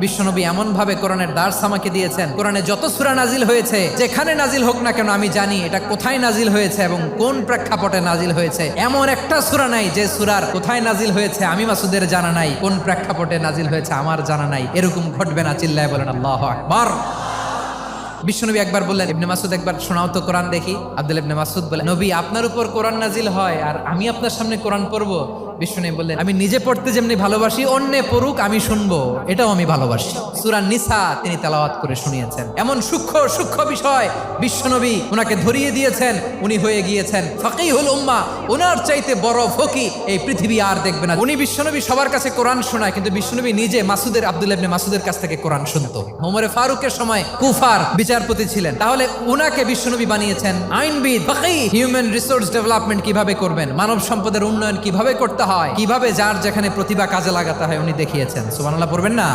বিশ্বনবী এমন ভাবে কোরআনের দার্স আমাকে দিয়েছেন, কোরআনে যত সূরা নাজিল হয়েছে, যেখানে নাজিল হোক না কেন আমি জানি এটা কোথায় নাজিল হয়েছে এবং কোন প্রেক্ষাপটে নাজিল হয়েছে। এমন একটা সূরা নাই যে সূরার কোথায় নাজিল হয়েছে আমি মাসুদের জানা নাই, কোন প্রেক্ষাপটে নাজিল হয়েছে আমার জানা নাই। এরকম ঘটবে না, চিল্লায় বলেন আল্লাহু আকবার। বিশ্বনবী একবার বললেন, ইবনে মাসুদ একবার শোনাও তো কোরআন দেখি। আব্দুল্লাহ ইবনে মাসুদ বলেন, নবী আপনার উপর কোরআন নাজিল হয় আর আমি আপনার সামনে কোরআন পড়বো? বিশ্বনবী বললেন, আমি নিজে পড়তে যেমনি ভালোবাসি, অন্যে পড়ুক আমি শুনবো, এটাও আমি ভালোবাসি। সূরা নিসা তিনি তেলাওয়াত করে শুনিয়েছেন। এমন সূক্ষ্ম সূক্ষ্ম বিষয় বিশ্বনবী ওনাকে ধরিয়ে দিয়েছেন, উনি হয়ে গিয়েছেন ফাকিহুল উম্মাহ। ওনার চাইতে বড় ফকি এই পৃথিবী আর দেখবে না। উনি বিশ্বনবী সবার কাছে কোরআন শোনায়, কিন্তু বিশ্বনবী নিজে মাসুদের, আব্দুল্লাহ ইবনে মাসুদের কাছ থেকে কোরআন শুনতো। ওমরে ফারুকের সময় কুফার বিচারপতি ছিলেন, তাহলে উনাকে বিশ্বনবী বানিয়েছেন আইনবিদ, ফাকিহ। হিউম্যান রিসোর্স ডেভেলপমেন্ট কিভাবে করবেন, মানব সম্পদের উন্নয়ন কিভাবে করতে হয়, কিভাবে যার যেখানে প্রতিভা কাজে লাগাতে হয় উনি দেখিয়েছেন। সুবহানাল্লাহ পড়বেন না?